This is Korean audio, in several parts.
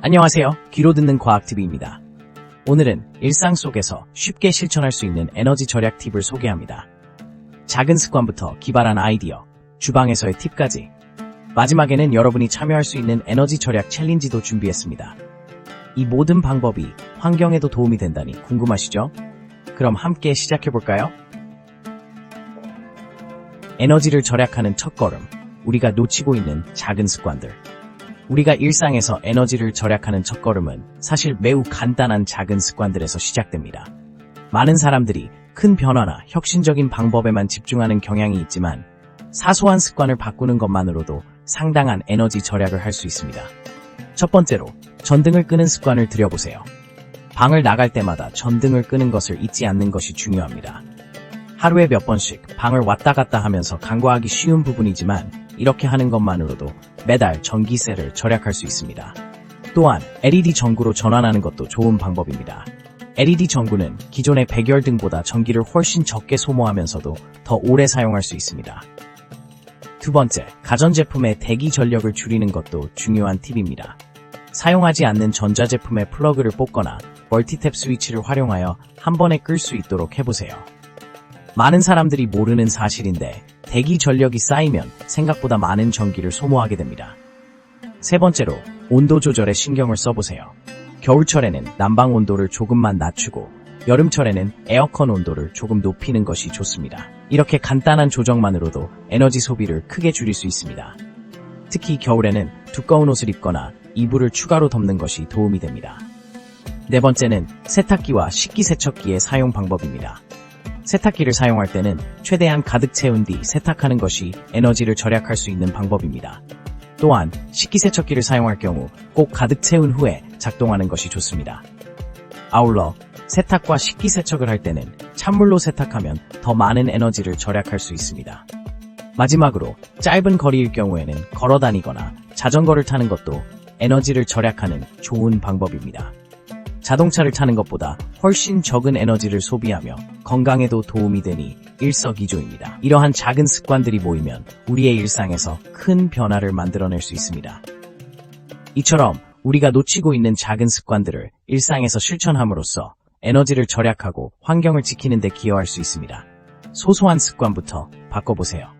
안녕하세요. 귀로 듣는 과학TV입니다. 오늘은 일상 속에서 쉽게 실천할 수 있는 에너지 절약 팁을 소개합니다. 작은 습관부터 기발한 아이디어, 주방에서의 팁까지. 마지막에는 여러분이 참여할 수 있는 에너지 절약 챌린지도 준비했습니다. 이 모든 방법이 환경에도 도움이 된다니 궁금하시죠? 그럼 함께 시작해볼까요? 에너지를 절약하는 첫걸음, 우리가 놓치고 있는 작은 습관들. 우리가 일상에서 에너지를 절약하는 첫걸음은 사실 매우 간단한 작은 습관들에서 시작됩니다. 많은 사람들이 큰 변화나 혁신적인 방법에만 집중하는 경향이 있지만 사소한 습관을 바꾸는 것만으로도 상당한 에너지 절약을 할 수 있습니다. 첫 번째로, 전등을 끄는 습관을 들여보세요. 방을 나갈 때마다 전등을 끄는 것을 잊지 않는 것이 중요합니다. 하루에 몇 번씩 방을 왔다 갔다 하면서 간과하기 쉬운 부분이지만 이렇게 하는 것만으로도 매달 전기세를 절약할 수 있습니다. 또한 LED 전구로 전환하는 것도 좋은 방법입니다. LED 전구는 기존의 백열등보다 전기를 훨씬 적게 소모하면서도 더 오래 사용할 수 있습니다. 두 번째, 가전제품의 대기 전력을 줄이는 것도 중요한 팁입니다. 사용하지 않는 전자제품의 플러그를 뽑거나 멀티탭 스위치를 활용하여 한 번에 끌 수 있도록 해보세요. 많은 사람들이 모르는 사실인데 대기 전력이 쌓이면 생각보다 많은 전기를 소모하게 됩니다. 세 번째로, 온도 조절에 신경을 써보세요. 겨울철에는 난방 온도를 조금만 낮추고 여름철에는 에어컨 온도를 조금 높이는 것이 좋습니다. 이렇게 간단한 조정만으로도 에너지 소비를 크게 줄일 수 있습니다. 특히 겨울에는 두꺼운 옷을 입거나 이불을 추가로 덮는 것이 도움이 됩니다. 네 번째는 세탁기와 식기세척기의 사용 방법입니다. 세탁기를 사용할 때는 최대한 가득 채운 뒤 세탁하는 것이 에너지를 절약할 수 있는 방법입니다. 또한 식기세척기를 사용할 경우 꼭 가득 채운 후에 작동하는 것이 좋습니다. 아울러 세탁과 식기세척을 할 때는 찬물로 세탁하면 더 많은 에너지를 절약할 수 있습니다. 마지막으로, 짧은 거리일 경우에는 걸어 다니거나 자전거를 타는 것도 에너지를 절약하는 좋은 방법입니다. 자동차를 타는 것보다 훨씬 적은 에너지를 소비하며 건강에도 도움이 되니 일석이조입니다. 이러한 작은 습관들이 모이면 우리의 일상에서 큰 변화를 만들어낼 수 있습니다. 이처럼 우리가 놓치고 있는 작은 습관들을 일상에서 실천함으로써 에너지를 절약하고 환경을 지키는 데 기여할 수 있습니다. 소소한 습관부터 바꿔보세요.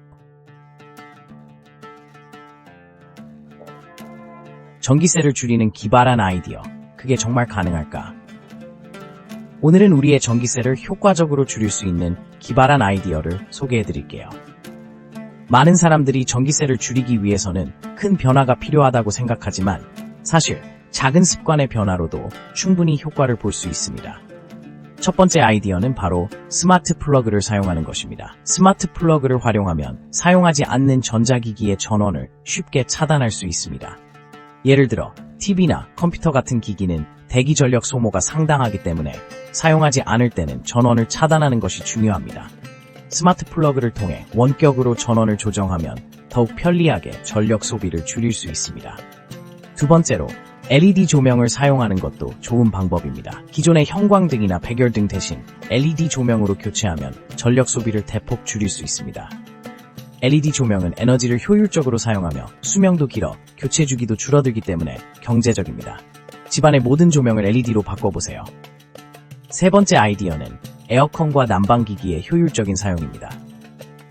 전기세를 줄이는 기발한 아이디어. 그게 정말 가능할까? 오늘은 우리의 전기세를 효과적으로 줄일 수 있는 기발한 아이디어를 소개해드릴게요. 많은 사람들이 전기세를 줄이기 위해서는 큰 변화가 필요하다고 생각하지만 사실 작은 습관의 변화로도 충분히 효과를 볼 수 있습니다. 첫 번째 아이디어는 바로 스마트 플러그를 사용하는 것입니다. 스마트 플러그를 활용하면 사용하지 않는 전자기기의 전원을 쉽게 차단할 수 있습니다. 예를 들어 TV나 컴퓨터 같은 기기는 대기 전력 소모가 상당하기 때문에 사용하지 않을 때는 전원을 차단하는 것이 중요합니다. 스마트 플러그를 통해 원격으로 전원을 조정하면 더욱 편리하게 전력 소비를 줄일 수 있습니다. 두 번째로, LED 조명을 사용하는 것도 좋은 방법입니다. 기존의 형광등이나 백열등 대신 LED 조명으로 교체하면 전력 소비를 대폭 줄일 수 있습니다. LED 조명은 에너지를 효율적으로 사용하며 수명도 길어 교체 주기도 줄어들기 때문에 경제적입니다. 집안의 모든 조명을 LED로 바꿔보세요. 세 번째 아이디어는 에어컨과 난방기기의 효율적인 사용입니다.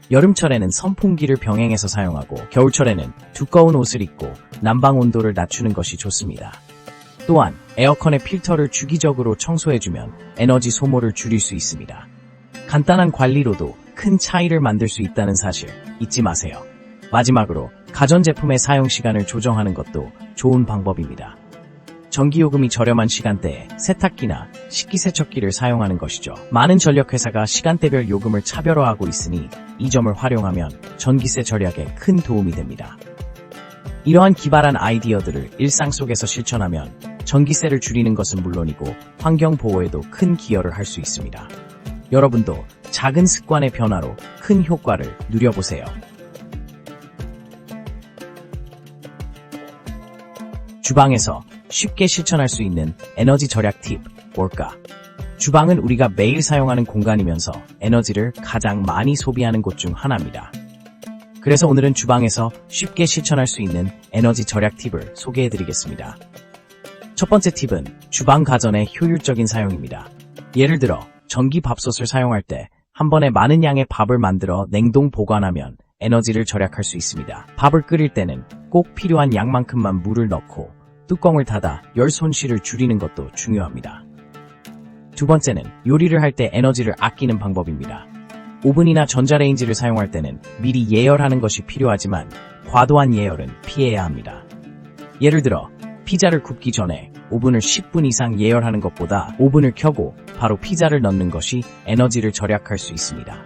여름철에는 선풍기를 병행해서 사용하고 겨울철에는 두꺼운 옷을 입고 난방 온도를 낮추는 것이 좋습니다. 또한 에어컨의 필터를 주기적으로 청소해주면 에너지 소모를 줄일 수 있습니다. 간단한 관리로도 큰 차이를 만들 수 있다는 사실 잊지 마세요. 마지막으로, 가전제품의 사용시간을 조정하는 것도 좋은 방법입니다. 전기요금이 저렴한 시간대에 세탁기나 식기세척기를 사용하는 것이죠. 많은 전력회사가 시간대별 요금을 차별화하고 있으니 이 점을 활용하면 전기세 절약에 큰 도움이 됩니다. 이러한 기발한 아이디어들을 일상 속에서 실천하면 전기세를 줄이는 것은 물론이고 환경 보호에도 큰 기여를 할 수 있습니다. 여러분도 작은 습관의 변화로 큰 효과를 누려보세요. 주방에서 쉽게 실천할 수 있는 에너지 절약 팁 뭘까? 주방은 우리가 매일 사용하는 공간이면서 에너지를 가장 많이 소비하는 곳 중 하나입니다. 그래서 오늘은 주방에서 쉽게 실천할 수 있는 에너지 절약 팁을 소개해드리겠습니다. 첫 번째 팁은 주방 가전의 효율적인 사용입니다. 예를 들어 전기밥솥을 사용할 때 한 번에 많은 양의 밥을 만들어 냉동 보관하면 에너지를 절약할 수 있습니다. 밥을 끓일 때는 꼭 필요한 양만큼만 물을 넣고 뚜껑을 닫아 열 손실을 줄이는 것도 중요합니다. 두 번째는 요리를 할 때 에너지를 아끼는 방법입니다. 오븐이나 전자레인지를 사용할 때는 미리 예열하는 것이 필요하지만 과도한 예열은 피해야 합니다. 예를 들어 피자를 굽기 전에 오븐을 10분 이상 예열하는 것보다 오븐을 켜고 바로 피자를 넣는 것이 에너지를 절약할 수 있습니다.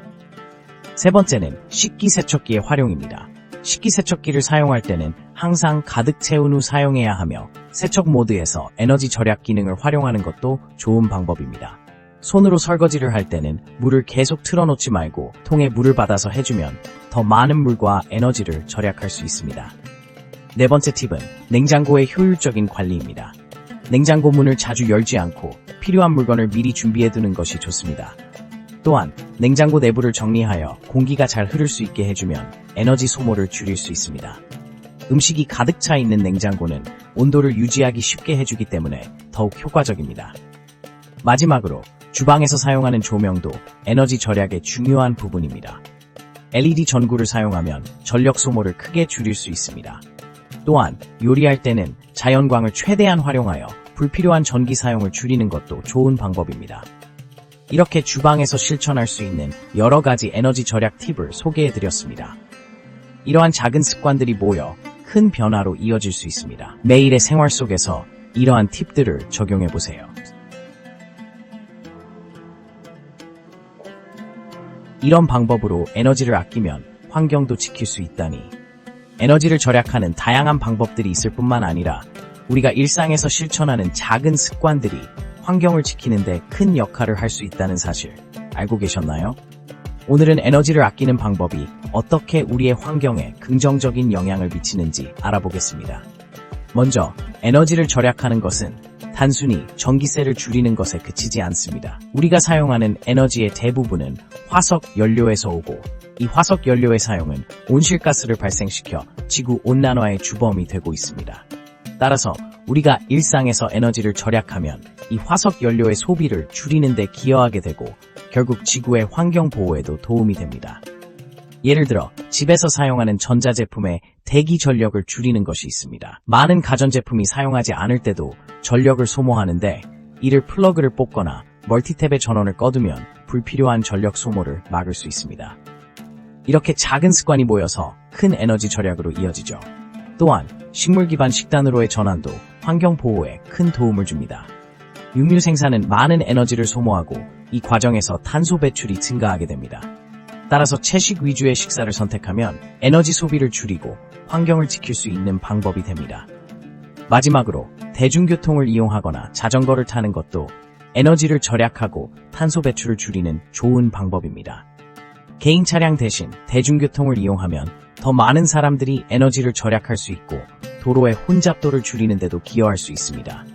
세 번째는 식기세척기의 활용입니다. 식기세척기를 사용할 때는 항상 가득 채운 후 사용해야 하며 세척 모드에서 에너지 절약 기능을 활용하는 것도 좋은 방법입니다. 손으로 설거지를 할 때는 물을 계속 틀어놓지 말고 통에 물을 받아서 해주면 더 많은 물과 에너지를 절약할 수 있습니다. 네 번째 팁은 냉장고의 효율적인 관리입니다. 냉장고 문을 자주 열지 않고 필요한 물건을 미리 준비해두는 것이 좋습니다. 또한 냉장고 내부를 정리하여 공기가 잘 흐를 수 있게 해주면 에너지 소모를 줄일 수 있습니다. 음식이 가득 차 있는 냉장고는 온도를 유지하기 쉽게 해주기 때문에 더욱 효과적입니다. 마지막으로 주방에서 사용하는 조명도 에너지 절약의 중요한 부분입니다. LED 전구를 사용하면 전력 소모를 크게 줄일 수 있습니다. 또한 요리할 때는 자연광을 최대한 활용하여 불필요한 전기 사용을 줄이는 것도 좋은 방법입니다. 이렇게 주방에서 실천할 수 있는 여러 가지 에너지 절약 팁을 소개해드렸습니다. 이러한 작은 습관들이 모여 큰 변화로 이어질 수 있습니다. 매일의 생활 속에서 이러한 팁들을 적용해보세요. 이런 방법으로 에너지를 아끼면 환경도 지킬 수 있다니. 에너지를 절약하는 다양한 방법들이 있을 뿐만 아니라 우리가 일상에서 실천하는 작은 습관들이 환경을 지키는 데 큰 역할을 할 수 있다는 사실 알고 계셨나요? 오늘은 에너지를 아끼는 방법이 어떻게 우리의 환경에 긍정적인 영향을 미치는지 알아보겠습니다. 먼저 에너지를 절약하는 것은 단순히 전기세를 줄이는 것에 그치지 않습니다. 우리가 사용하는 에너지의 대부분은 화석 연료에서 오고 이 화석 연료의 사용은 온실가스를 발생시켜 지구 온난화의 주범이 되고 있습니다. 따라서 우리가 일상에서 에너지를 절약하면 이 화석 연료의 소비를 줄이는 데 기여하게 되고 결국 지구의 환경 보호에도 도움이 됩니다. 예를 들어 집에서 사용하는 전자제품의 대기 전력을 줄이는 것이 있습니다. 많은 가전제품이 사용하지 않을 때도 전력을 소모하는데 이를 플러그를 뽑거나 멀티탭의 전원을 꺼두면 불필요한 전력 소모를 막을 수 있습니다. 이렇게 작은 습관이 모여서 큰 에너지 절약으로 이어지죠. 또한 식물 기반 식단으로의 전환도 환경 보호에 큰 도움을 줍니다. 육류 생산은 많은 에너지를 소모하고 이 과정에서 탄소 배출이 증가하게 됩니다. 따라서 채식 위주의 식사를 선택하면 에너지 소비를 줄이고 환경을 지킬 수 있는 방법이 됩니다. 마지막으로 대중교통을 이용하거나 자전거를 타는 것도 에너지를 절약하고 탄소 배출을 줄이는 좋은 방법입니다. 개인 차량 대신 대중교통을 이용하면 더 많은 사람들이 에너지를 절약할 수 있고 도로의 혼잡도를 줄이는 데도 기여할 수 있습니다.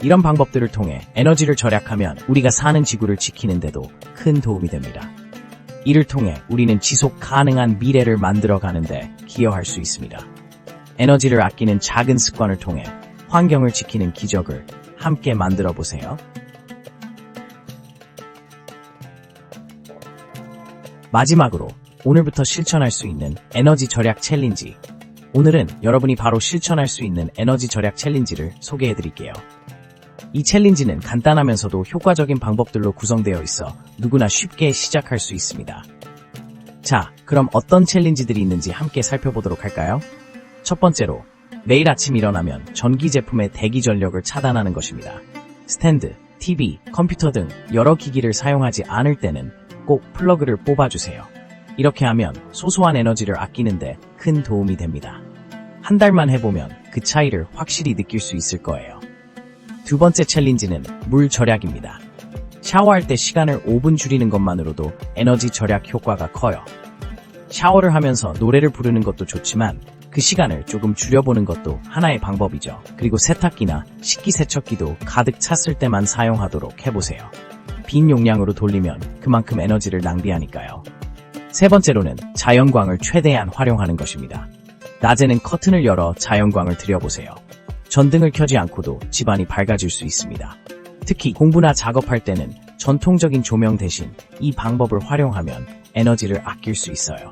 이런 방법들을 통해 에너지를 절약하면 우리가 사는 지구를 지키는 데도 큰 도움이 됩니다. 이를 통해 우리는 지속 가능한 미래를 만들어가는데 기여할 수 있습니다. 에너지를 아끼는 작은 습관을 통해 환경을 지키는 기적을 함께 만들어 보세요. 마지막으로 오늘부터 실천할 수 있는 에너지 절약 챌린지. 오늘은 여러분이 바로 실천할 수 있는 에너지 절약 챌린지를 소개해 드릴게요. 이 챌린지는 간단하면서도 효과적인 방법들로 구성되어 있어 누구나 쉽게 시작할 수 있습니다. 자, 그럼 어떤 챌린지들이 있는지 함께 살펴보도록 할까요? 첫 번째로, 매일 아침 일어나면 전기 제품의 대기 전력을 차단하는 것입니다. 스탠드, TV, 컴퓨터 등 여러 기기를 사용하지 않을 때는 꼭 플러그를 뽑아주세요. 이렇게 하면 소소한 에너지를 아끼는데 큰 도움이 됩니다. 한 달만 해보면 그 차이를 확실히 느낄 수 있을 거예요. 두 번째 챌린지는 물 절약입니다. 샤워할 때 시간을 5분 줄이는 것만으로도 에너지 절약 효과가 커요. 샤워를 하면서 노래를 부르는 것도 좋지만 그 시간을 조금 줄여보는 것도 하나의 방법이죠. 그리고 세탁기나 식기세척기도 가득 찼을 때만 사용하도록 해보세요. 빈 용량으로 돌리면 그만큼 에너지를 낭비하니까요. 세 번째로는 자연광을 최대한 활용하는 것입니다. 낮에는 커튼을 열어 자연광을 들여보세요. 전등을 켜지 않고도 집안이 밝아질 수 있습니다. 특히 공부나 작업할 때는 전통적인 조명 대신 이 방법을 활용하면 에너지를 아낄 수 있어요.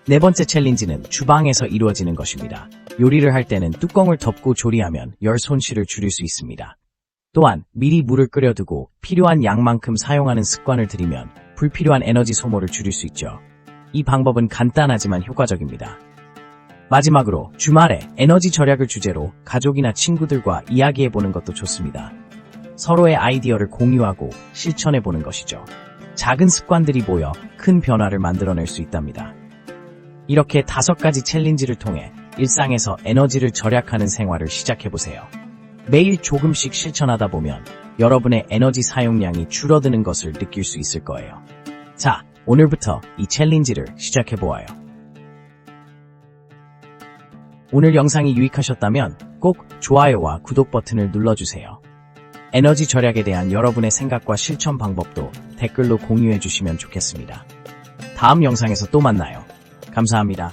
네 번째 챌린지는 주방에서 이루어지는 것입니다. 요리를 할 때는 뚜껑을 덮고 조리하면 열 손실을 줄일 수 있습니다. 또한 미리 물을 끓여두고 필요한 양만큼 사용하는 습관을 들이면 불필요한 에너지 소모를 줄일 수 있죠. 이 방법은 간단하지만 효과적입니다. 마지막으로 주말에 에너지 절약을 주제로 가족이나 친구들과 이야기해보는 것도 좋습니다. 서로의 아이디어를 공유하고 실천해보는 것이죠. 작은 습관들이 모여 큰 변화를 만들어낼 수 있답니다. 이렇게 5가지 챌린지를 통해 일상에서 에너지를 절약하는 생활을 시작해보세요. 매일 조금씩 실천하다 보면 여러분의 에너지 사용량이 줄어드는 것을 느낄 수 있을 거예요. 자, 오늘부터 이 챌린지를 시작해보아요. 오늘 영상이 유익하셨다면 꼭 좋아요와 구독 버튼을 눌러주세요. 에너지 절약에 대한 여러분의 생각과 실천 방법도 댓글로 공유해 주시면 좋겠습니다. 다음 영상에서 또 만나요. 감사합니다.